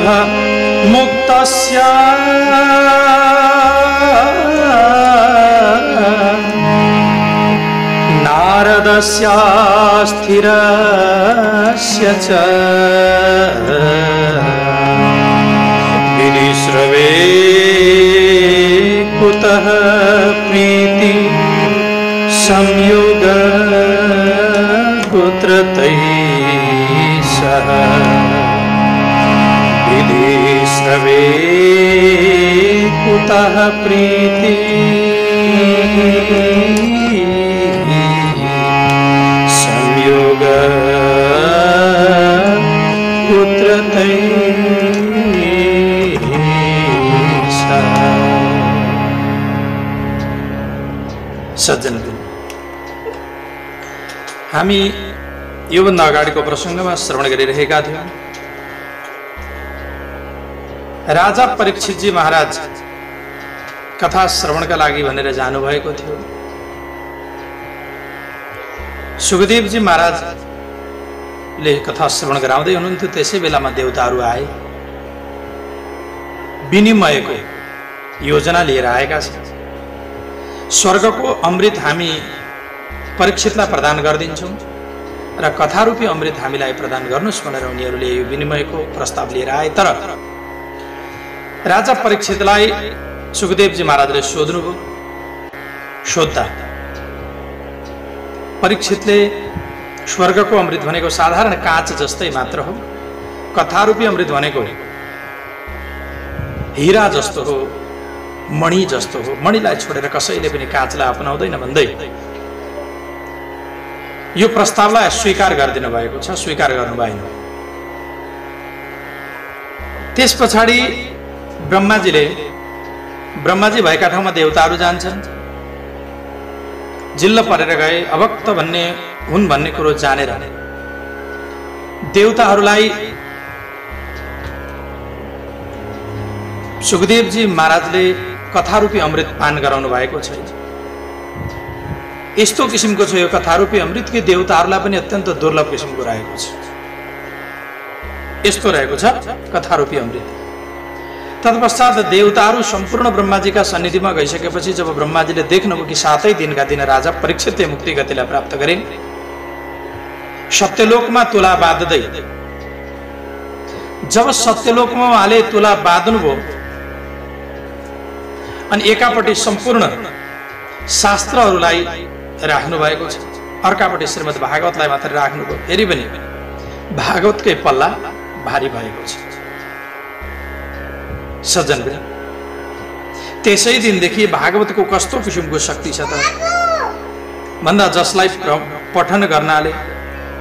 इतः मुक्तस्य नारदस्य स्थिरस्य च विनिश्रवे कुतः प्रीति संयोग पुत्रतैः सह विनिश्रवे कुतः प्रीति संयोग पुत्रतैः सह। सज्जनहरू, हामी योभन्दा अगाडिको प्रसङ्गमा श्रवण गरिरहेका थियौँ। राजा परीक्षितजी महाराज कथा श्रवणका लागि भनेर जानुभएको थियो। सुखदेवजी महाराजले कथा श्रवण गराउँदै हुनुहुन्थ्यो। त्यसै बेलामा देवताहरू आए, विनिमयको योजना लिएर आएका छन्। स्वर्गको अमृत हामी परीक्षितलाई प्रदान गरिदिन्छौँ र कथारूपी अमृत हामीलाई प्रदान गर्नुहोस् भनेर उनीहरूले यो विनिमयको प्रस्ताव लिएर आए। तर राजा परीक्षितलाई सुखदेवजी महाराजले सोध्नुभयो। सोद्धा परीक्षितले स्वर्गको अमृत भनेको साधारण काँच जस्तै मात्र हो, कथारूपी अमृत भनेको हीरा जस्तो हो, मणि जस्तो हो। मणिलाई छोडेर कसैले पनि काँचलाई अपनाउँदैन भन्दै यो प्रस्तावलाई स्वीकार गरिदिनु भएको छ, स्वीकार गर्नु भएन। त्यस पछाडि ब्रह्माजी भएका ठाउँमा देवताहरू जान्छन्। जिल्ल परेर गए, अभक्त भन्ने हुन् भन्ने कुरो जानेर देवताहरूलाई सुखदेवजी महाराजले कथारूपी अमृत पान गराउनु भएको छ। यस्तो किसिमको छ यो कथारूपी अमृत कि देवताहरूलाई पनि अत्यन्त दुर्लभ किसिमको रहेको छ। यस्तो रहेको छ कथारूपी अमृत। तत्पश्चात देवताहरू सम्पूर्ण ब्रह्माजीका सन्निधिमा गइसकेपछि जब ब्रह्माजीले देख्नुभयो कि 7 दिनका दिन राजा परीक्षितले मुक्ति गतिलाई प्राप्त गरे, सत्यलोकमा तुला बाँध्दै जब सत्यलोकमा उहाँले तुला बाँध्नुभयो अनि एकापट्टि सम्पूर्ण शास्त्रहरूलाई राख्नु भएको छ, अर्कापट्टि श्रीमद् भागवतलाई मात्र राख्नुभयो। फेरि पनि भागवतकै पल्ला भारी भएको छ। सज्जन, त्यसै दिनदेखि भागवतको कस्तो किसिमको शक्ति छ त भन्दा जसलाई पठन गर्नाले,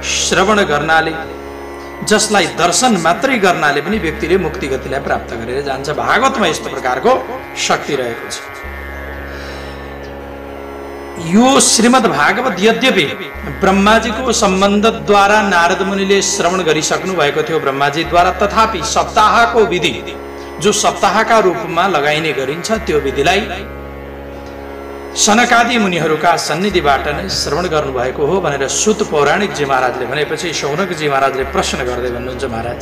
श्रवण गर्नाले, जसलाई दर्शन मात्रै गर्नाले पनि व्यक्तिले मुक्ति गतिलाई प्राप्त गरेर जान्छ। भागवतमा यस्तो प्रकारको शक्ति रहेको छ। यो श्रीमद् भागवत यद्यपि ब्रह्माजीको सम्बन्धद्वारा नारद मुनिले श्रवण गरिसक्नु भएको थियो ब्रह्माजीद्वारा, तथापि सप्ताहको विधि जो सप्ताहका रूपमा लगाइने गरिन्छ त्यो विधिलाई सनकादि मुनिहरूका सन्निधिबाट नै श्रवण गर्नुभएको हो भनेर सुत पौराणिकजी महाराजले भनेपछि शौनकजी महाराजले प्रश्न गर्दै भन्नुहुन्छ, महाराज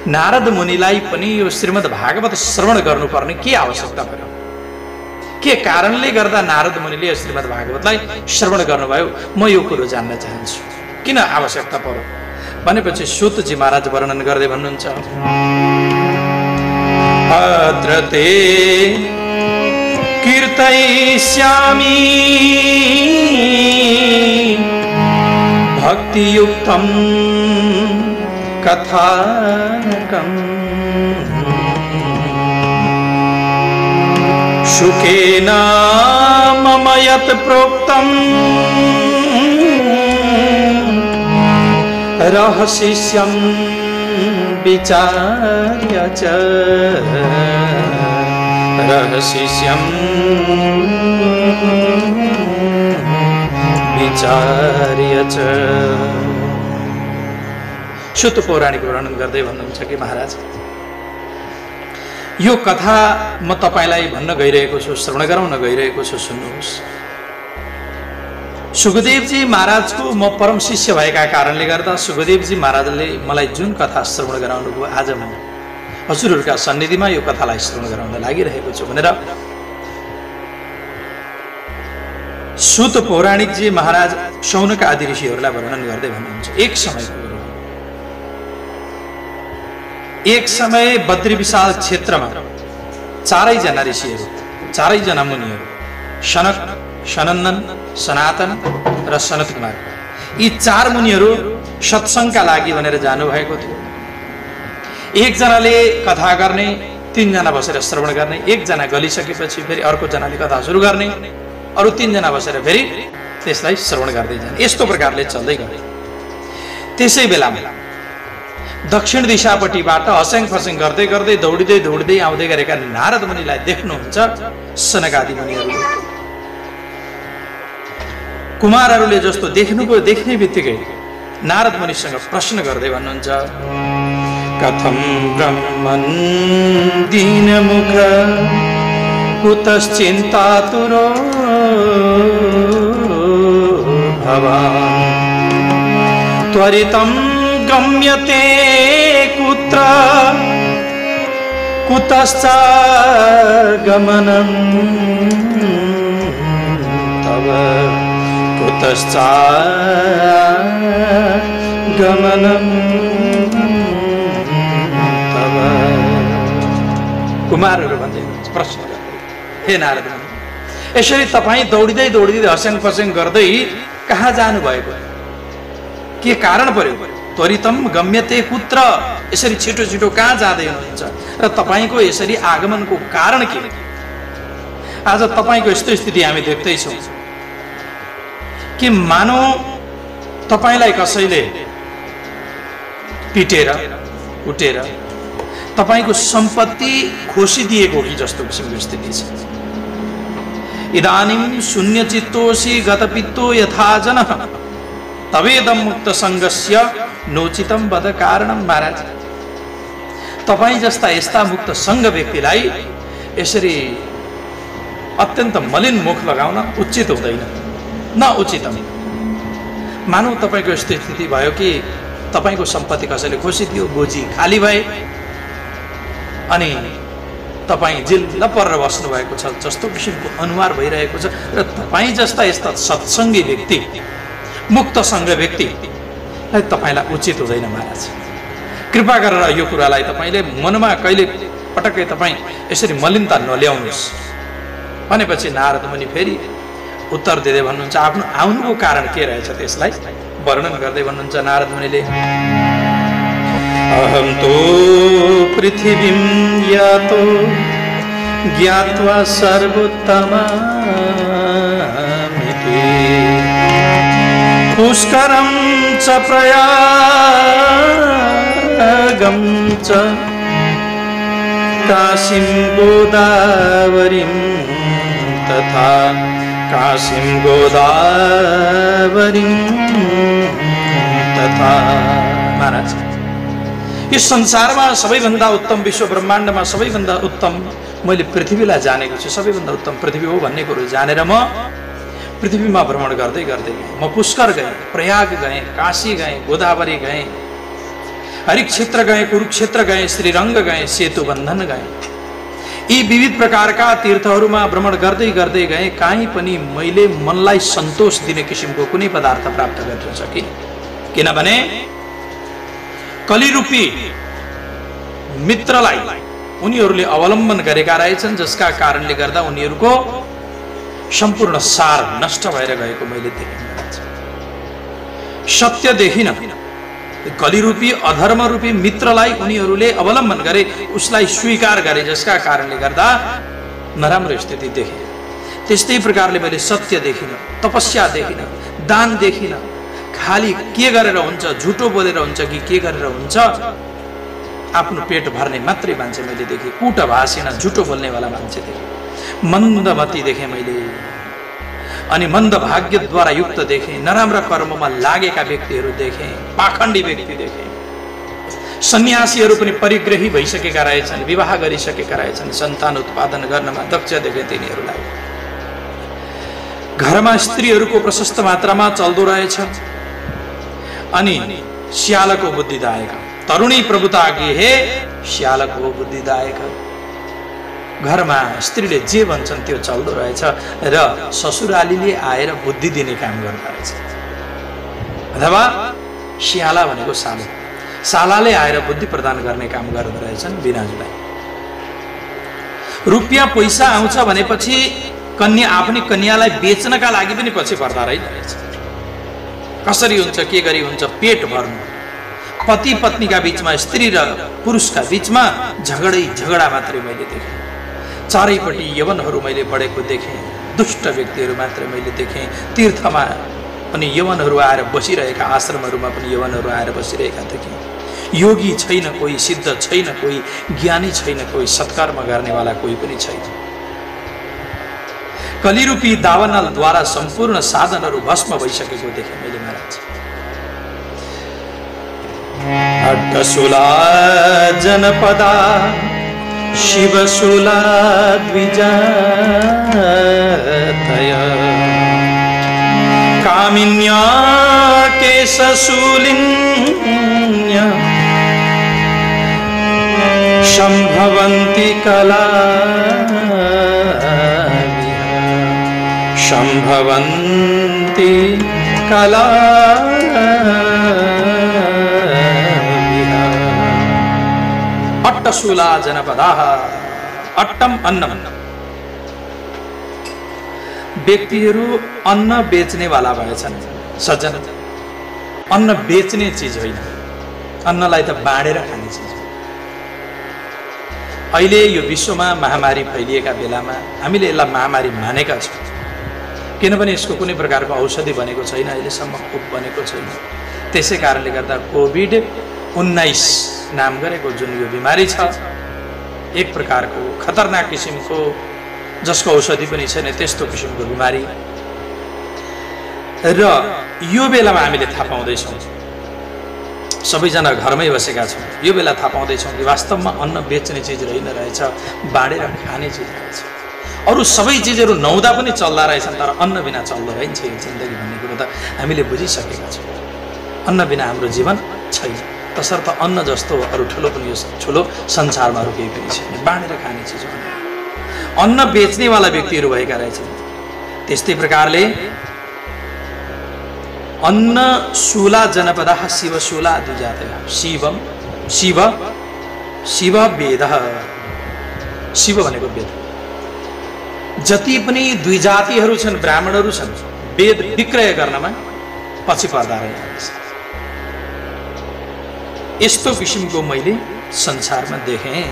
नारद मुनिलाई पनि यो श्रीमद् भागवत श्रवण गर्नुपर्ने के आवश्यकता पर्यो? के कारणले गर्दा नारद मुनिले यो श्रीमद् भागवतलाई श्रवण गर्नुभयो? म यो कुरो जान्न चाहन्छु, किन आवश्यकता पर्यो भनेपछि सुतजी महाराज वर्णन गर्दै भन्नुहुन्छ, अत्र ते कीर्तयिष्यामि भक्तियुक्तं कथानकम् शुकेन मम यत् प्रोक्तं रहस्यं विचार्य च रहस्यं विचार्य च। सुत पौराणिक वर्णन गर्दै भन्नुहुन्छ कि महाराज यो कथा म तपाईलाई भन्न गइरहेको छु, श्रवण गराउन गइरहेको छु, सुन्नुहोस्। सुखदेवजी महाराजको म परम शिष्य भएका कारणले गर्दा सुखदेवजी महाराजले मलाई जुन कथा श्रवण गराउनु भयो आज म हजुरहरूका सन्निधिमा यो कथालाई श्रवण गराउन लागिरहेको छु भनेर सुत पौराणिकजी महाराज शौनक आदि ऋषिहरूलाई वर्णन गर्दै भन्नुहुन्छ, एक समय बद्री विशाल क्षेत्रमा चारैजना ऋषिहरू, चारैजना मुनिहरू, सनक, सनन्दन, सनातन र सनत कुमार, यी चार मुनिहरू सत्सङ्गका लागि भनेर जानुभएको थियो। एकजनाले कथा गर्ने, तीनजना बसेर श्रवण गर्ने, एकजना गलिसकेपछि फेरि अर्को जनाले कथा सुरु गर्ने, अरू तीनजना बसेर फेरि त्यसलाई श्रवण गर्दै जाने, यस्तो प्रकारले चल्दै गयो। त्यसै बेलामा दक्षिण दिशापट्टिबाट हस्याङ फस्याङ गर्दै गर्दै दौडिँदै दौडिँदै आउँदै गरेका नारद मुनिलाई देख्नुहुन्छ सनकादि मुनिहरूले। कुमारहरूले जस्तो देख्नुभयो, देख्ने बित्तिकै नारद मुनिसँग प्रश्न गर्दै भन्नुहुन्छ, कथं ब्रह्मन् दीनमुख कुतश्चिन्तातुरो भवान् त्वरितं गम्यते कुत्र कुतश्चागमनं तव कुतश्चागमनं तव। कुमारहरू भन्दै प्रश्न गर्दै, हे नारद मुनि, यसरी तपाईँ दौडिँदै दौडिँदै हस्याङ फस्याङ गर्दै कहाँ जानुभएको, के कारण पर्यो? त्वरितम गम्यते कुत्र, यसरी छिटो छिटो कहाँ जाँदै हुनुहुन्छ र तपाईँको यसरी आगमनको कारण के? आज तपाईँको यस्तो स्थिति हामी देख्दैछौँ कि मानौ तपाईँलाई कसैले पिटेर कुटेर तपाईँको सम्पत्ति खोसिदिएको कि जस्तो किसिमको स्थिति छ। इदानीं शून्यचित्तोऽसि गतपित्तो यथा जनः तवेदं मुक्त संगस्य नोचितम वद कारणम। महाराज, तपाईँ जस्ता यस्ता मुक्त संग व्यक्तिलाई यसरी अत्यन्त मलिन मुख लगाउन उचित हुँदैन, न उचितम। मानौ तपाईँको यस्तो स्थिति भयो कि तपाईँको सम्पत्ति कसैले खोसिदियो, गोजी खाली भए अनि तपाईँ जिल्ल परेर बस्नुभएको छ जस्तो किसिमको अनुहार भइरहेको छ र तपाईँ जस्ता यस्ता सत्सङ्गी व्यक्ति, मुक्त सङ्ग व्यक्तिलाई तपाईँलाई उचित हुँदैन। महाराज, कृपा गरेर यो कुरालाई तपाईँले मनमा कहिले पटक्कै तपाईँ यसरी मलिनता नल्याउनुहोस् भनेपछि नारद मुनि फेरि उत्तर दिँदै भन्नुहुन्छ, आफ्नो आउनुको कारण के रहेछ त्यसलाई वर्णन गर्दै भन्नुहुन्छ नारद मुनिले, अहं तो पृथिवीं यातो ज्ञात्वा सर्वोत्तमामिति पुष्करं च प्रयागं च काशीं गोदावरीं तथा काशीं गोदावरीं तथा। महाराज, यो संसारमा सबैभन्दा उत्तम, विश्व ब्रह्माण्डमा सबैभन्दा उत्तम मैले पृथ्वीलाई जानेको छु, सबैभन्दा उत्तम पृथ्वी हो भन्ने कुरो जानेर म पृथ्वीमा भ्रमण गर्दै गर्दै म पुष्कर गएँ, प्रयाग गएँ, काशी गएँ, गोदावरी गएँ, हरिक्षेत्र गएँ, कुरुक्षेत्र गएँ, श्रीरङ्ग गएँ, सेतुबन्धन गएँ। यी विविध प्रकारका तीर्थहरूमा भ्रमण गर्दै गर्दै गएँ, काहीँ पनि मैले मनलाई सन्तोष दिने किसिमको कुनै पदार्थ प्राप्त गर्न सकिनँ। किनभने कलिरूपी मित्रलाई उनीहरूले अवलम्बन गरेका रहेछन्, जसका कारणले गर्दा उनीहरूको सम्पूर्ण सार नष्ट भएर गएको मैले देखेँ। सत्य देखिन, कलिरूपी अधर्मरूपी मित्रलाई उनीहरूले अवलम्बन गरे, उसलाई स्वीकार गरे, जसका कारणले गर्दा नराम्रो स्थिति देखे। त्यस्तै प्रकारले मैले सत्य देखिन, तपस्या देखिन, दान देखिन, खाली के गरेर हुन्छ, झुटो बोलेर हुन्छ कि के गरेर हुन्छ, आफ्नो पेट भर्ने मात्रै मान्छे मैले देखेँ। कुट भाषिन, झुटो बोल्नेवाला मान्छे देखेँ, मन्दमती देखेँ मैले, अनि मन्द भाग्यद्वारा युक्त देखेँ, नराम्रा कर्ममा लागेका व्यक्तिहरू देखेँ, पाखण्डी व्यक्ति देखेँ। सन्यासीहरू पनि परिग्रही भइसकेका रहेछन्, विवाह गरिसकेका रहेछन्, सन्तान उत्पादन गर्नमा दक्ष देखेँ तिनीहरूलाई। घरमा स्त्रीहरूको प्रशस्त मात्रामा चल्दो रहेछ, अनि स्यालको बुद्धिदायक तरुणी प्रभुता आगे हे श्यालक हो बुद्धिदायक। घरमा स्त्रीले जे भन्छन् त्यो चल्दो रहेछ र ससुरालीले आएर बुद्धि दिने काम गर्दो रहेछ। अथवा श्याला भनेको सालो, सालाले आएर बुद्धि प्रदान गर्ने काम गर्दो रहेछन् बिनाजुलाई। रुपियाँ पैसा आउँछ भनेपछि कन्या आफ्नै कन्यालाई बेच्नका लागि पनि पछि पर्दा रहेछ। कसरी हुन्छ, के गरी हुन्छ, पेट भर्नु। पति पत्नीका बीचमा, स्त्री र पुरुषका बीचमा झगडा मात्रै मैले देखेँ। चारैपट्टि यवनहरू मैले बढेको देखेँ, दुष्ट व्यक्तिहरू मात्र मैले देखेँ। तीर्थमा पनि यवनहरू आएर बसिरहेका, आश्रमहरूमा पनि यवनहरू आएर बसिरहेका देखेँ। योगी छैन कोही, सिद्ध छैन कोही, ज्ञानी छैन कोही, सत्कर्म गर्नेवाला कोही पनि छैन। कलिरूपी दावानलद्वारा सम्पूर्ण साधनहरू भस्म भइसकेको देखेँ मैले महाराज। अड्डशूला जनपदा शिवशूला द्विजातय कामिन्या केशशूलिन्य संभवन्ति कला संभवन्ति कला। अट्टशूला जनपदाः अट्टम अन्नम। व्यक्तिहरू अन्न बेच्नेवाला भएछन् सज्जन। अन्न बेच्ने चिज होइन, अन्नलाई त बाँडेर खाने चिज हो। अहिले यो विश्वमा महामारी फैलिएका बेलामा हामीले यसलाई महामारी मानेका छौँ, किनभने यसको कुनै प्रकारको औषधि बनेको छैन, अहिलेसम्म खोप बनेको छैन। त्यसै कारणले गर्दा कोभिड-19 नाम गरेको जुन यो बिमारी छ, एक प्रकारको खतरनाक किसिमको, जसको औषधि पनि छैन, त्यस्तो किसिमको बिमारी। र यो बेलामा हामीले थाहा पाउँदैछौँ, सबैजना घरमै बसेका छौँ, यो बेला थाहा पाउँदैछौँ कि वास्तवमा अन्न बेच्ने चिज रहेन रहेछ, बाँडेर खाने चिज रहेछ। अरू सबै चिजहरू नहुँदा पनि चल्दा रहेछन्, तर अन्न बिना चल्दो रहेछ यो जिन्दगी भन्ने कुरो त हामीले बुझिसकेका छौँ। अन्न बिना हाम्रो जीवन छैन। तसर्थ अन्न जस्तो अरू ठुलो पनि यो ठुलो संसारमा अरू केही पनि छैन। बाँडेर खाने चिज हो। अन्न बेच्नेवाला व्यक्तिहरू भएका रहेछन्। त्यस्तै प्रकारले अन्नशूला जनपदा शिवशूला द्विजातय। शिव वेदः, शिव भनेको वेद। जति पनि द्विजातिहरू छन्, ब्राह्मणहरू छन्, वेद विक्रय गर्नमा पछि पर्दा रहेछ। यस्तो किसिमको मैले संसारमा देखेँ।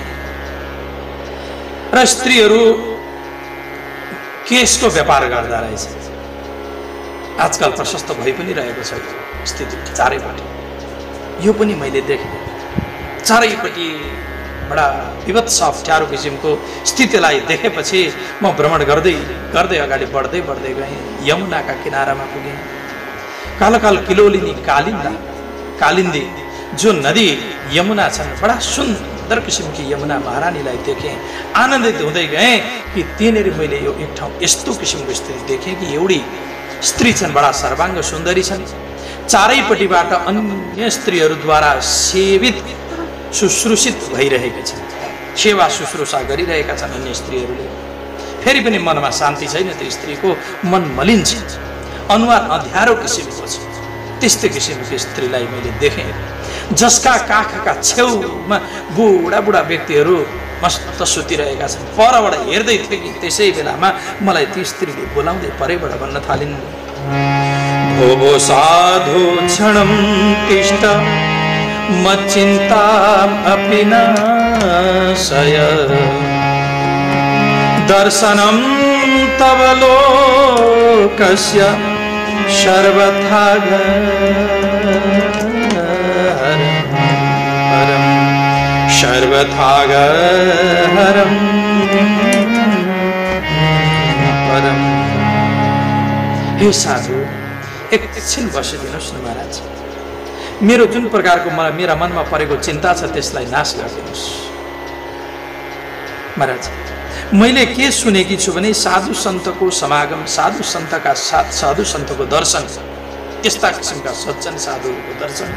र स्त्रीहरू केशको व्यापार गर्दा रहेछ। आजकल प्रशस्त भइ पनि रहेको छ स्थिति चारैपट्टि। यो पनि मैले देखेँ। चारैपट्टि बडा विभत्स अप्ठ्यारो किसिमको स्थितिलाई देखेपछि म भ्रमण गर्दै गर्दै अगाडि बढ्दै गएँ। यमुनाका किनारामा पुगेँ। कालकाल किलोलिनी कालिन्दी जो नदी यमुना छन्, बडा सुन्दर किसिमकी यमुना महारानीलाई देखेँ। आनन्दित हुँदै गएँ कि त्यहाँनिर मैले यो एक ठाउँ यस्तो किसिमको स्थिति देखेँ कि एउटी स्त्री छन्, बडा सर्वाङ्ग सुन्दरी छन्। चारैपट्टिबाट अन्य स्त्रीहरूद्वारा सेवित शुश्रूषित भइरहेका छन्, सेवा शुश्रूषा गरिरहेका छन् अन्य स्त्रीहरूले। फेरि पनि मनमा शान्ति छैन, त्यो स्त्रीको मन मलिन छ, अनुहार अँध्यारो किसिमको छ। त्यस्तै किसिमको स्त्रीलाई मैले देखेँ, जसका काखका छेउमा बुढा व्यक्तिहरू मस्त सुतिरहेका छन्। परबाट हेर्दै थिएँ कि त्यसै बेलामा मलाई ती स्त्रीले बोलाउँदै परैबाट भन्न थालिन्, भो साधु क्षणं तिष्ठ मच्चिन्ताम् अपि नाशय दर्शनं तव लोकस्य सर्वथा सर्वथागहरं परम। हे साधु, एकछिन बसिदिनुहोस् न महाराज। मेरो जुन प्रकारको मेरा मनमा परेको चिन्ता छ त्यसलाई नाश गरिदिनुहोस् महाराज। मैले के सुनेकी छु भने साधु सन्तको समागम, साधु सन्तका साथ साधु सन्तको दर्शन, त्यस्ता किसिमका सज्जन साधुहरूको दर्शन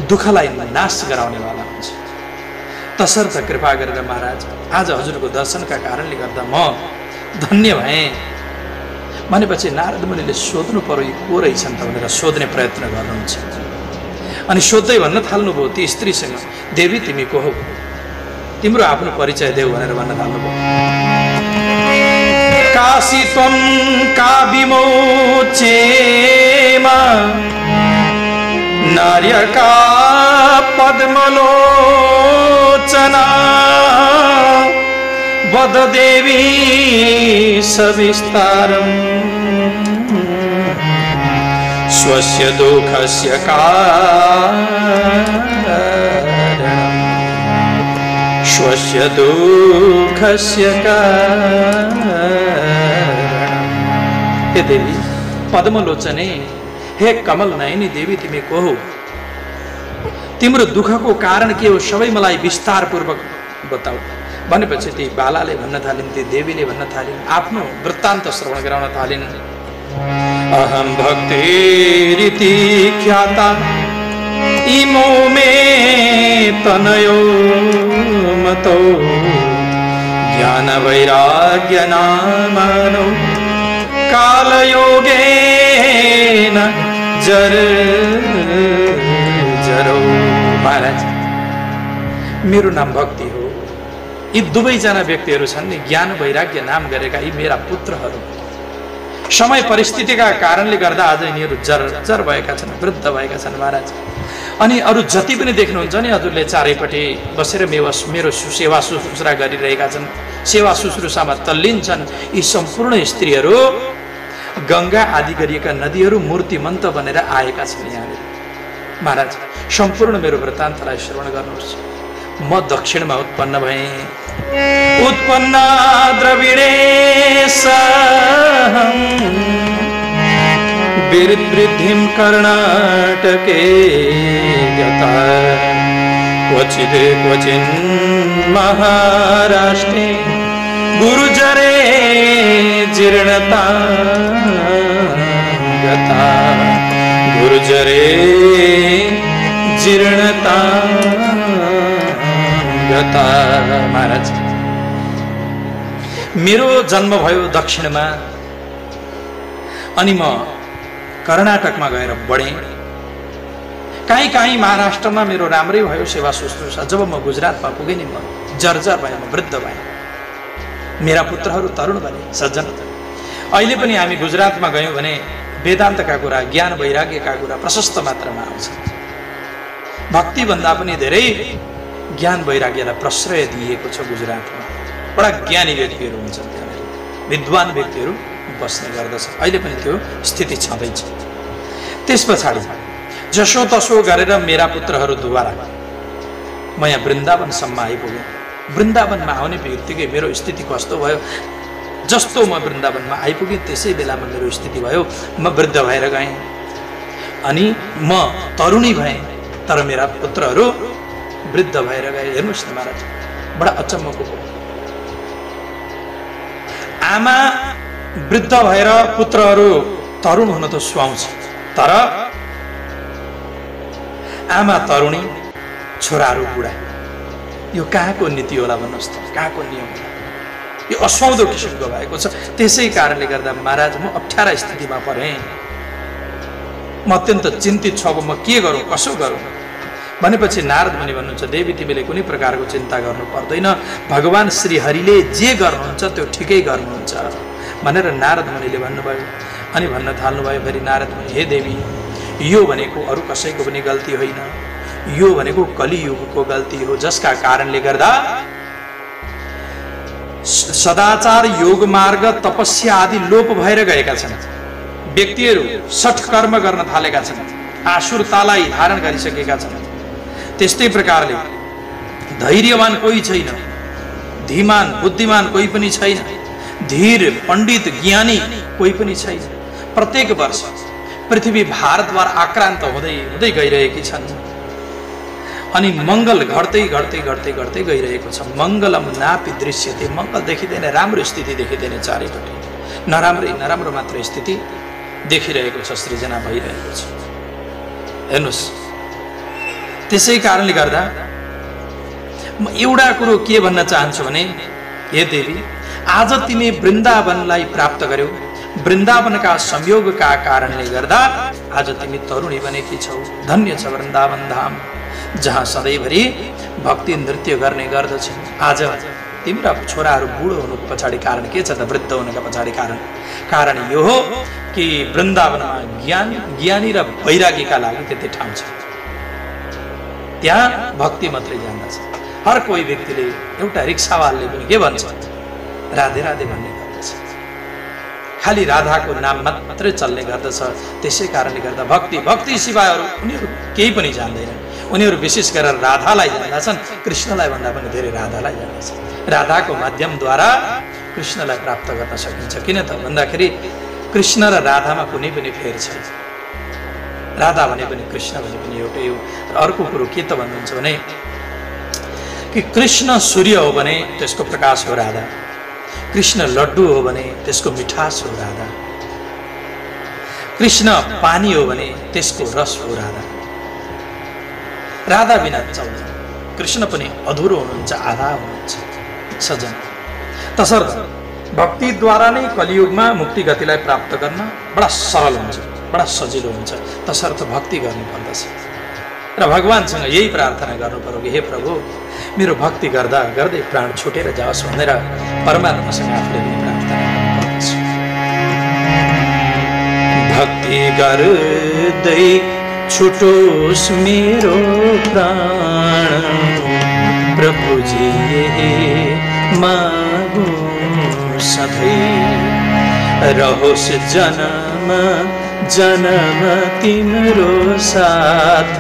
दुःखलाई नाश गराउनेवाला हुन्छ। तसर्थ कृपा गरेर महाराज आज हजुरको दर्शनका कारणले गर्दा म धन्य भएँ भनेपछि नारद मुनिले सोध्नु पर्यो यी को रहेछन् त भनेर सोध्ने प्रयत्न गर्नुहुन्छ। अनि सोध्दै भन्न थाल्नुभयो ती स्त्रीसँग, देवी तिमी को हौ, तिम्रो आफ्नो परिचय देऊ भनेर भन्न थाल्नुभयो। काशी त्वं का विमोचेमा नार्यका पद्मलोचना वद देवी सविस्तारम् स्वस्य दुःखस्य कारणम् स्वस्य दुःखस्य कारणम्। हे देवी पद्मलोचने, हे कमल नयनी देवी तिमी को हो, तिम्रो दुःखको कारण के हो सबै मलाई विस्तार पूर्वक बताऊ भनेपछि ती बालाले भन्न थालिन्, ती देवीले भन्न थालिन्, आफ्नो वृत्तान्त श्रवण गराउन थालिन्। अहम भक्तिरिति ख्याता इमो मे तनयो मतो ज्ञान वैराग्य नामनो कालयोगेन जर जरो। महाराज मेरो नाम भक्ति हो, यी दुवैजना व्यक्तिहरू छन् नि ज्ञान वैराग्य नाम गरेका यी मेरा पुत्रहरू समय परिस्थितिका कारणले गर्दा आज यिनीहरू जर्जर भएका छन्, वृद्ध भएका छन् महाराज। अनि अरू जति पनि देख्नुहुन्छ नि हजुरले चारैपट्टि बसेर मेरो सेवा शुश्रूषा गरिरहेका छन्, सेवा शुश्रूषामा तल्लीन छन्, यी सम्पूर्ण स्त्रीहरू गङ्गा आदि गरिएका नदीहरू मूर्तिमन्त बनेर आएका छन् यहाँनिर। महाराज सम्पूर्ण मेरो वृत्तान्तलाई श्रवण गर्नुहोस्। म दक्षिणमा उत्पन्न भएँ, उत्पन्ना द्रविडे वृद्धिं कर्णाटके गता क्वचिन् महाराष्ट्रे गुरुजरे जीर्णता गता गुरुजरे जीर्णता गता। महाराज मेरो जन्म भयो दक्षिणमा, अनि म कर्नाटकमा गएर बढेँ। काहीँ महाराष्ट्रमा मेरो राम्रै भयो सेवा शुश्रूषा। जब म गुजरातमा पुगेँ नि म जर्जर भएँ, म वृद्ध भएँ, मेरा पुत्रहरू तरुण बने, सज्जन। अहिले पनि हामी गुजरातमा गयौँ भने वेदान्तका कुरा, ज्ञान वैराग्यका कुरा प्रशस्त मात्रामा आउँछ। भक्तिभन्दा पनि धेरै ज्ञान वैराग्यलाई प्रश्रय दिएको छ गुजरातमा। बडा ज्ञानी व्यक्तिहरू हुन्छन् त्यहाँनिर, विद्वान व्यक्तिहरू बस्ने गर्दछ। अहिले पनि त्यो स्थिति छँदैछ। त्यस पछाडि जसो तसो गरेर मेरा पुत्रहरूद्वारा म यहाँ वृन्दावनसम्म आइपुगेँ। वृन्दावनमा आउने बित्तिकै मेरो स्थिति कस्तो भयो, जस्तो म वृन्दावनमा आइपुगेँ त्यसै बेलामा मेरो स्थिति भयो, म वृद्ध भएर गएँ। अनि म तरुणी भएँ, तर मेरा पुत्रहरू वृद्ध भएर गए। हेर्नुहोस् न महाराज, बडा अचम्मको हो। आमा वृद्ध भएर पुत्रहरू तरुण हुन त सुहाउँछ, तर आमा तरुणी छोराहरू बुढा, यो कहाँको नीति होला भन्नुहोस् त, कहाँको नियम होला? यो असुहाउँदो किसिमको भएको छ। त्यसै कारणले गर्दा महाराज म अप्ठ्यारा स्थितिमा परेँ। म अत्यन्त चिन्तित छु, अब म के गरौँ, कसो गरौँ भनेपछि नारद मुनि भन्नुहुन्छ, देवी तिमीले कुनै प्रकारको चिन्ता गर्नु पर्दैन, भगवान श्रीहरिले जे गर्नुहुन्छ त्यो ठिकै गर्नुहुन्छ भनेर नारद मुनिले भन्नुभयो। अनि भन्न थाल्नुभयो फेरि नारद मुनि, हे देवी यो भनेको अरू कसैको पनि गल्ती होइन, यो भनेको कलियुगको गल्ती हो, जसका कारणले गर्दा सदाचार, योग मार्ग, तपस्या आदि लोप भएर गएका छन्। व्यक्तिहरू सठ कर्म गर्न थालेका छन्, आसुरतालाई धारण गरिसकेका छन्। त्यस्तै प्रकारले धैर्यवान कोही छैन, धीमान बुद्धिमान कोही पनि छैन, धीर पण्डित ज्ञानी कोही पनि छैन। प्रत्येक वर्ष पृथ्वी भारतद्वारा आक्रान्त हुँदै हुँदै गइरहेकी छन्। अनि मङ्गल घट्दै घट्दै घट्दै घट्दै गइरहेको छ। मङ्गलम नापि दृश्यते, मङ्गल देखिँदैन, राम्रो स्थिति देखिँदैन, चारैपट्टि नराम्रो मात्र स्थिति देखिरहेको छ, सृजना भइरहेको छ। हेर्नुहोस्, त्यसै कारणले गर्दा म एउटा कुरो के भन्न चाहन्छु भने, हे देवी, आज तिमी वृन्दावनलाई प्राप्त गर्यौ। वृन्दावनका संयोगका कारणले गर्दा आज तिमी तरुणी बनेकी छौ। धन्य छ वृन्दावन धाम, जहाँ सधैँभरि भक्ति नृत्य गर्ने गर्दछन्। आज तिम्रा छोराहरू बुढो हुनुको पछाडि कारण के छ त? वृद्ध हुनुको पछाडि कारण यो हो कि वृन्दावनमा ज्ञानी र वैरागीका लागि त्यति ठाउँ छ। त्यहाँ भक्ति मात्रै जान्दछ। हर कोही व्यक्तिले, एउटा रिक्सावालले पनि के भन्छ? राधे राधे भन्ने गर्दछ। खालि राधाको नाम मात्रै चल्ने गर्दछ। त्यसै कारणले गर्दा भक्ति सिवायहरू उनीहरू केही पनि जान्दैनन्। उनीहरू विशेष गरेर राधालाई जान्दछन्, कृष्णलाई भन्दा पनि धेरै राधालाई जान्दछन्। राधाको माध्यमद्वारा कृष्णलाई प्राप्त गर्न सकिन्छ। किन त भन्दाखेरि कृष्ण र राधामा कुनै पनि फेर छैन। राधा भने पनि कृष्ण भने पनि एउटै हो। अर्को कुरो के त भन्नुहुन्छ भने कि कृष्ण सूर्य हो भने त्यसको प्रकाश हो राधा। कृष्ण लड्डु हो भने त्यसको मिठास हो राधा। कृष्ण पानी हो भने त्यसको रस हो राधा। राधा बिना चल्दैन। कृष्ण पनि अधुरो हुनुहुन्छ, आधा हुनुहुन्छ। सजन, तसर्थ भक्तिद्वारा नै कलियुगमा मुक्ति गतिलाई प्राप्त गर्न बडा सरल हुन्छ, बडा सजिलो हुन्छ। तसर्थ भक्ति गर्नुपर्दछ र भगवानसँग यही प्रार्थना गर्नु पर्यो कि हे प्रभु, मेरो भक्ति गर्दा गर्दै प्राण छुटेर जाओस् भनेर परमात्मासँग आफूले पनि प्रार्थना गर्नुपर्दछ। भक्ति गर्दै छुटोस् मेरो प्राण, प्रभुजी मागु सधैँ, रहोस् जन्म जन्म तिम्रो साथ,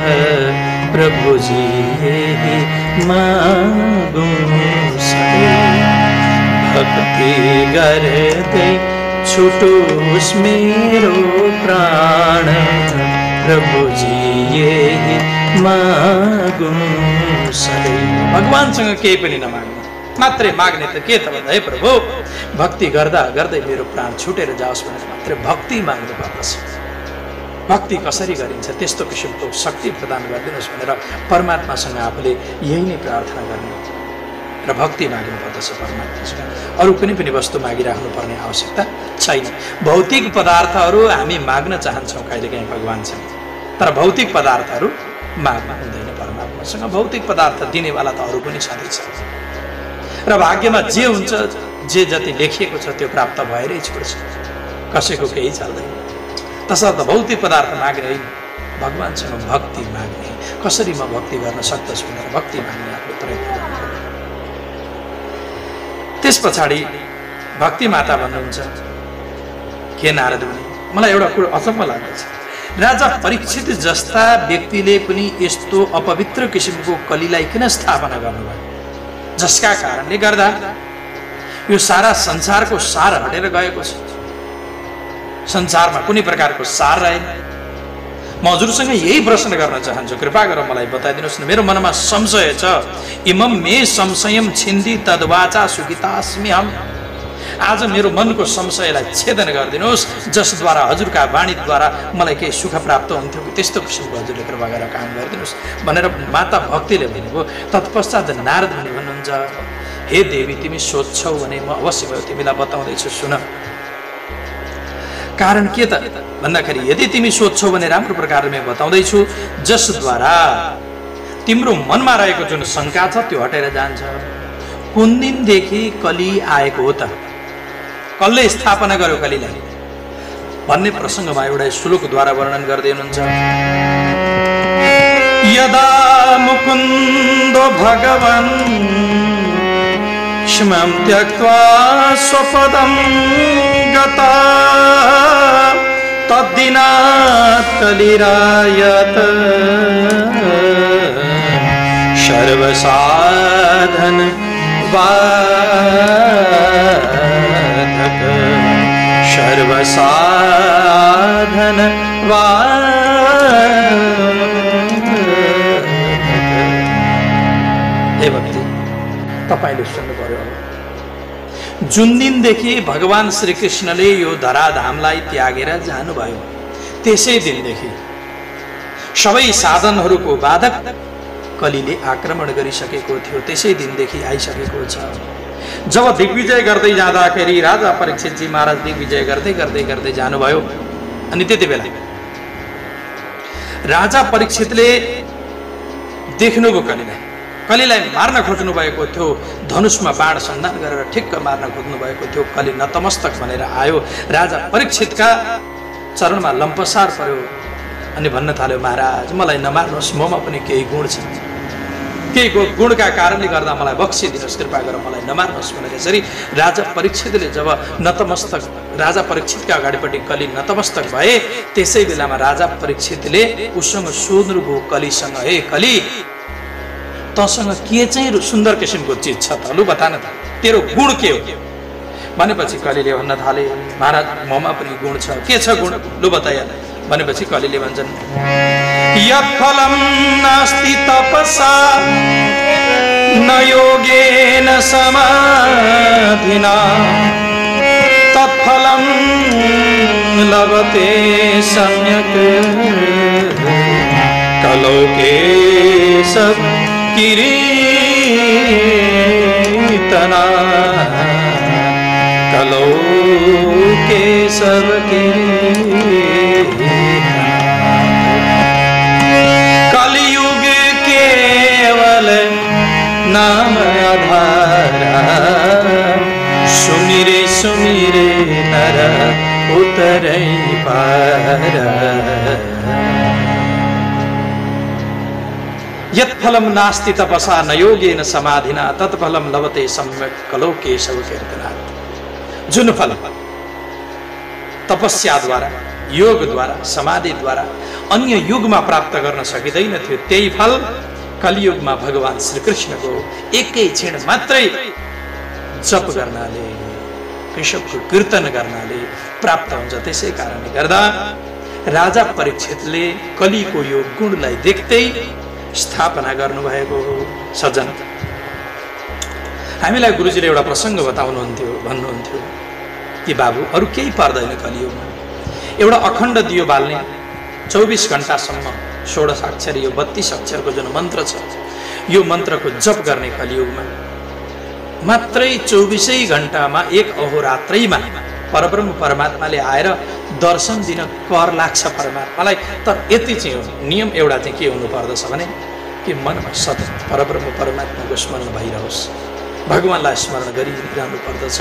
प्रभुजी मागु सधैँ। भक्ति गर्दै छुटोस् मेरो प्राण, प्रभुजी मागु सधैँ। भगवानसँग केही पनि नमाग्नु, मात्रै माग्ने त के त भन्दा, हे प्रभु, भक्ति गर्दा गर्दै मेरो प्राण छुटेर जाओस् भनेर मात्रै भक्ति माग्नु पर्दछ। भक्ति कसरी गरिन्छ त्यस्तो किसिमको शक्ति प्रदान गरिदिनुहोस् भनेर परमात्मासँग आफूले यही नै प्रार्थना गर्ने र भक्ति माग्नु पर्दछ परमात्मासँग। अरू कुनै पनि वस्तु मागिराख्नु पर्ने आवश्यकता छैन। भौतिक पदार्थहरू हामी माग्न चाहन्छौँ कहिलेकाहीँ भगवानसँग, तर भौतिक पदार्थहरू माग्न हुँदैन परमात्मासँग। भौतिक पदार्थ दिनेवाला त अरू पनि छँदैछ र भाग्यमा जे हुन्छ, जे जति लेखिएको छ त्यो प्राप्त भएरै छोड्छ, कसैको केही चल्दैन। तसर्थ भौतिक पदार्थ माग्ने होइन, भगवानसँग भक्ति माग्ने। कसरी म भक्ति गर्न सक्दछु भनेर भक्ति माग्ने आफूले प्रयत्न गर्नु। त्यस पछाडि भक्ति माता भन्नुहुन्छ, के नारद मुनि, मलाई एउटा कुरो अचम्म लाग्दछ। राजा परीक्षित जस्ता व्यक्तिले पनि यस्तो अपवित्र किसिमको कलीलाई किन स्थापना गर्नुभयो, जसका कारणले गर्दा यो सारा संसारको सार हटेर गएको छ। संसारमा कुनै प्रकारको सार रहेन। म हजुरसँग यही प्रश्न गर्न चाहन्छु, कृपा गरेर मलाई बताइदिनुहोस् न। मेरो मनमा संशय छ। इमं मे संशयम छिन्दी तद्वाचा सुखितास्मि हम। आज मेरो मनको संशयलाई छेदन गरिदिनुहोस्, जसद्वारा हजुरका वाणीद्वारा मलाई केही सुख प्राप्त हुन्थ्यो कि त्यस्तो किसिमको हजुरले कृपा गरेर काम गरिदिनुहोस् भनेर माता भक्तिले भनेको। तत्पश्चात नारद मुनि भन्नुहुन्छ, हे देवी, तिमी सोध्छौ भने म अवश्य भयो तिमीलाई बताउँदैछु, सुन। कारण के त भन्दाखेरि, यदि तिमी सोध्छौ भने राम्रो प्रकारले म बताउँदैछु, जसद्वारा तिम्रो मनमा रहेको जुन शङ्का छ त्यो हटेर जान्छ। कुन दिनदेखि कली आएको हो त, कसले स्थापना गर्यो कलीलाई भन्ने प्रसङ्गमा एउटा श्लोकद्वारा वर्णन गर्दै हुनुहुन्छ। यदा मुकुन्दो भगवन् क्षमं त्यक्त्वा स्वपदं गता, तद्दिनात् कलिरायत सर्वसाधन वाधक, सर्वसाधन वाधक। हे भक्ति, तपाईले सुन्नु पर्यो। जुन दिनदेखि भगवान श्रीकृष्णले यो धराधामलाई त्यागेर जानुभयो, त्यसै दिनदेखि सबै साधनहरूको बाधक कलीले आक्रमण गरिसकेको थियो, त्यसै दिनदेखि आइसकेको छ। जब दिग्विजय गर्दै जाँदाखेरि राजा परीक्षितजी महाराज दिग्विजय गर्दै गर्दै गर्दै जानुभयो। अनि त्यति बेला राजा परीक्षितले देख्नुभयो कलीलाई मार्न खोज्नु भएको थियो। धनुषमा बाण सन्धान गरेर ठिक्क मार्न खोज्नु भएको थियो। कली नतमस्तक भनेर आयो, राजा परीक्षितका चरणमा लम्पसार पर्यो अनि भन्न थाल्यो, महाराज मलाई नमार्नुहोस्, ममा पनि केही गुण छ, केही गुणका कारणले गर्दा मलाई बक्सिदिनुहोस्, कृपा गरेर मलाई नमार्नुहोस् भनेर यसरी राजा परीक्षितले जब नतमस्तक राजा परीक्षितका अगाडिपट्टि कली नतमस्तक भए, त्यसै बेलामा राजा परीक्षितले उसँग सोध्नुभयो कलीसँग, हे कली तसँग के चाहिँ सुन्दर किसिमको चिज छ त, लु बता न त, तेरो गुण के हो भनेपछि कलीले भन्न थाले, महाराज ममा पनि गुण छ, के छ गुण, लु बताइए भनेपछि कलीले भन्छन्, यत्फलं नास्ति तपसा न योगेन समाधिना तत्फलं लभते सम्यक् कलौ केशव किरीटना कलौ केशव कलियुग केवल नाम आधारा सुमिरे सुमिरे नर उतरै पार यत्फलं नास्ति तपसा न योगेन समाधिना तत्फलं लभते सम्यक् कलौ केशव कीर्तनात्। जुन फल तपस्या द्वारा, योग द्वारा, समाधि द्वारा अन्य युगमा प्राप्त गर्न सकिँदैन थियो, त्यही फल कलियुगमा भगवान श्रीकृष्णको एकै क्षण मात्रै जप गर्नाले, केशवको कीर्तन गर्नाले प्राप्त हुन्छ। त्यसै कारणले गर्दा राजा परीक्षितले कलीको यो गुणलाई देख्दै स्थापना गर्नुभएको हो। सज्जन, हामीलाई गुरुजीले एउटा प्रसङ्ग बताउनुहुन्थ्यो, भन्नुहुन्थ्यो कि बाबु अरू केही पर्दैन कलियुगमा, एउटा अखण्ड दियो बाल्ने 24 घण्टासम्म 16 अक्षर यो 32 अक्षरको जुन मन्त्र छ, यो मन्त्रको जप गर्ने कलियुगमा मात्रै 24 घण्टामा एक अहोरात्रैमा परब्रह्म परमात्माले आएर दर्शन दिन कर लाग्छ परमात्मालाई। तर यति चाहिँ हो नियम, एउटा चाहिँ के हुनु पर्दछ भने कि मनमा सतत परब्रह्म परमात्माको स्मरण भइरहोस्, भगवानलाई स्मरण गरिरहनु पर्दछ,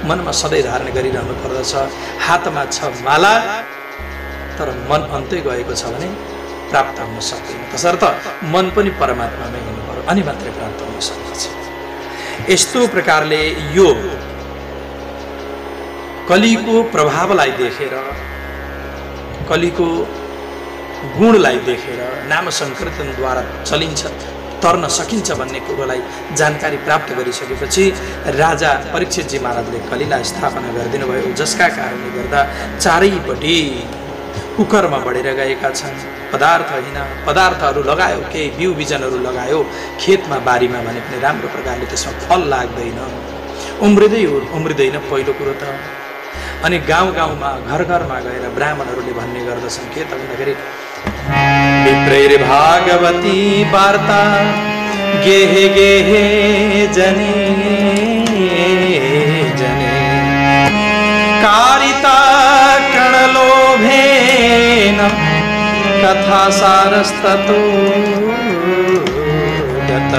मनमा सधैँ धारण गरिरहनु पर्दछ। हातमा छ माला तर मन अन्तै गएको छ भने प्राप्त हुन सक्दैन, तसर्थ मन पनि परमात्मामै हुनु पर्यो, अनि मात्रै प्राप्त हुन सक्छ। यस्तो प्रकारले यो कलीको प्रभावलाई देखेर, कलीको गुणलाई देखेर नाम संकीर्तनद्वारा चलिन्छ, तर्न सकिन्छ भन्ने कुरोलाई जानकारी प्राप्त गरिसकेपछि राजा परीक्षितजी महाराजले कलीलाई स्थापना गरिदिनु भयो, जसका कारणले गर्दा चारैपट्टि कुकरमा बढेर गएका छन्। पदार्थ होइन, पदार्थहरू लगायो, केही बिउ बिजनहरू लगायो खेतमा बारीमा भने पनि राम्रो प्रकारले त्यसमा फल लाग्दैन, उम्रिँदैन पहिलो कुरो त। अनि गाउँ गाउँमा घर घरमा गएर ब्राह्मणहरूले भन्ने गर्दछन् के त भन्दाखेरि विप्रैर भागवती वार्ता गेहे गेहे जने जने कारिता कणलोभेन कथा सारस्ततो गत।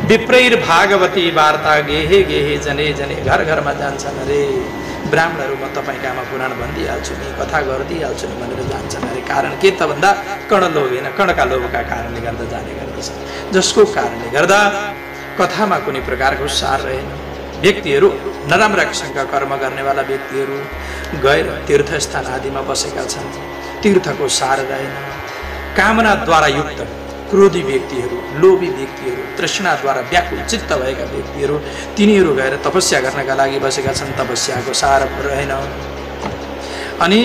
विप्रैर भागवती वार्ता गेहे गेहे जने जने, घर घरमा जान्छन् अरे ब्राह्मणहरू, म तपाईँको आमा पुराण भनिदिइहाल्छु नि, कथा गरिदिइहाल्छु नि भनेर जान्छन् अरे। कारण के त भन्दा कणलोभेन, कणका लोभका कारणले गर्दा जाने गर्दछ, जसको कारणले गर्दा कथामा कुनै प्रकारको सार रहेन। व्यक्तिहरू नराम्रा किसिमका कर्म गर्नेवाला व्यक्तिहरू गएर तीर्थस्थान आदिमा बसेका छन्, तीर्थको सार रहेन। कामनाद्वारा युक्त क्रोधी व्यक्तिहरू, लोभी व्यक्तिहरू, तृष्णाद्वारा व्याकुल चित्त भएका व्यक्तिहरू, तिनीहरू गएर तपस्या गर्नका लागि बसेका छन्, तपस्याको सार रहेन। अनि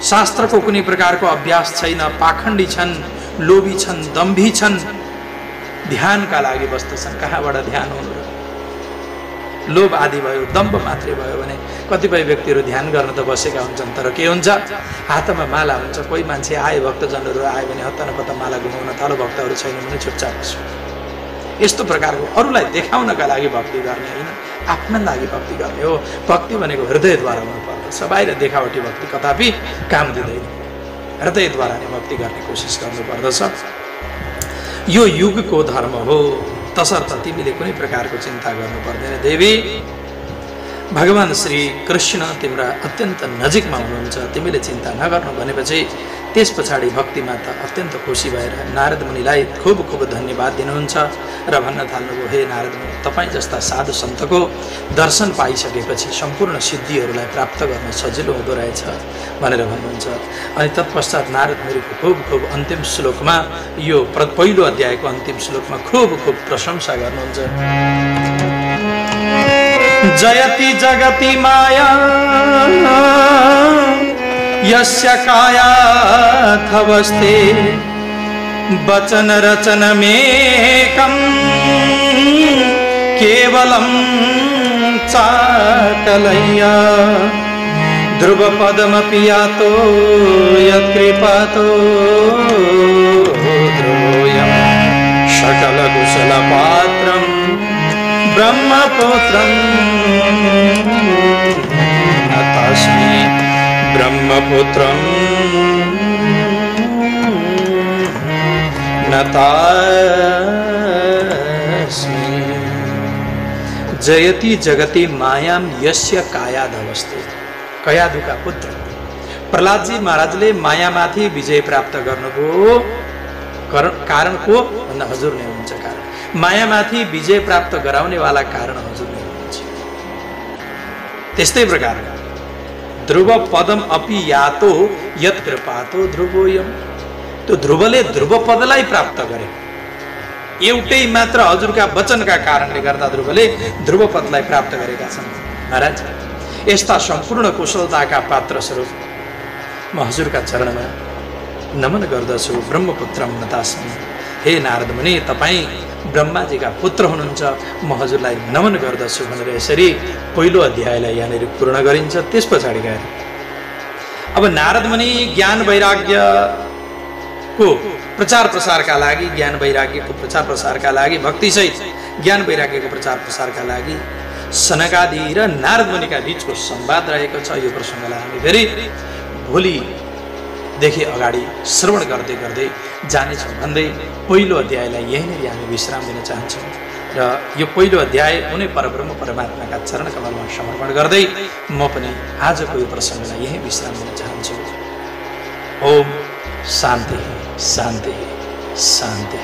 शास्त्रको कुनै प्रकारको अभ्यास छैन, पाखण्डी छन्, लोभी छन्, दम्भी छन्, ध्यानका लागि बस्दछन्, कहाँबाट ध्यान हुनु र? लोभ आदि भयो, दम्भ मात्रै भयो भने कतिपय व्यक्तिहरू ध्यान गर्न त बसेका हुन्छन्, तर के हुन्छ, हातमा माला हुन्छ। कोही मान्छे आए, भक्तजनहरू आयो भने हत्ता नपत्ता माला घुमाउन थालो, भक्तहरू छैन भने चुपचाप बस्यो। यस्तो प्रकारको अरूलाई देखाउनका लागि भक्ति गर्ने होइन, आफ्ना लागि भक्ति गर्ने हो। भक्ति भनेको हृदयद्वारा हुनुपर्दछ, बाहिर देखावटी भक्ति कदापि काम दिँदैन। हृदयद्वारा नै भक्ति गर्ने कोसिस गर्नुपर्दछ। यो युगको धर्म हो, तसर्थ तिमीले कुनै प्रकारको चिन्ता गर्नु पर्दैन। देवी, भगवान श्री कृष्ण तिम्रा अत्यन्त नजिकमा हुनुहुन्छ, तिमीले चिन्ता नगर्नु भनेपछि त्यस पछाडि भक्तिमा त अत्यन्त खुसी भएर नारद मुनिलाई खूब खूब धन्यवाद दिनुहुन्छ र भन्न थाल्नुभयो, हे नारद मुनि, तपाईँ जस्ता साधु सन्तको दर्शन पाइसकेपछि सम्पूर्ण सिद्धिहरूलाई प्राप्त गर्न सजिलो हुँदो रहेछ भनेर भन्नुहुन्छ। अनि तत्पश्चात नारद मुनिको खूब खूब अन्तिम श्लोकमा, यो पहिलो अध्यायको अन्तिम श्लोकमा खूब खूब प्रशंसा गर्नुहुन्छ। जयति जगति माया यस्य कायाथवस्थे वचन रचनमेकं केवलं चाकलय्य ध्रुवपदमपि यातो यत्कृपातो ध्रुवोऽयं सकलकुशलपात्रं ब्रह्मपुत्रं नतास्मि ब्रह्मपुत्रं नतास्मि। जयति जगति मायां यस्य कायाधवस्थे। कयाधुका पुत्र प्रहलादजी महाराजले मायामाथि विजय प्राप्त गर्नुभयो। कारण को भन्दा हजुर नै हुनुहुन्छ कारण। मायामाथि विजय प्राप्त गराउनेवाला कारण हजुर नै हुनुहुन्छ। त्यस्तै प्रकार ध्रुव पदम अपि यातो यत कृपातो ध्रुवोयम। त्यो ध्रुवले ध्रुव पदलाई प्राप्त गरे। एउटै मात्र हजुरका वचनका कारणले गर्दा ध्रुवले ध्रुव पदलाई प्राप्त गरेका छन्। महाराज, यस्ता सम्पूर्ण कुशलताका पात्र स्वरूप म हजुरका चरणमा नमन गर्दछु। ब्रह्मपुत्रम नतास्मि। हे नारद मुनि, तपाईँ ब्रह्माजीका पुत्र हुनुहुन्छ, म हजुरलाई नमन गर्दछु भनेर यसरी पहिलो अध्यायलाई यहाँनिर पूर्ण गरिन्छ। त्यस पछाडि गएर अब नारद मुनि ज्ञान वैराग्यको प्रचार प्रसारका लागि, ज्ञान वैराग्यको प्रचार प्रसारका लागि, भक्तिसहित ज्ञान वैराग्यको प्रचार प्रसारका लागि सनकादि र नारद मुनिका बीचको संवाद रहेको छ। यो प्रसङ्गलाई हामी फेरि भोलिदेखि अगाडि श्रवण गर्दै गर्दै जानेछौँ भन्दै पहिलो अध्यायलाई यहीँनिर हामी विश्राम दिन चाहन्छौँ र यो पहिलो अध्याय कुनै परब्रह्म परमात्माका चरण कमलमा समर्पण गर्दै म पनि आजको यो प्रसङ्गलाई यहीँ विश्राम दिन चाहन्छु। ओम शान्ति शान्ति शान्ति।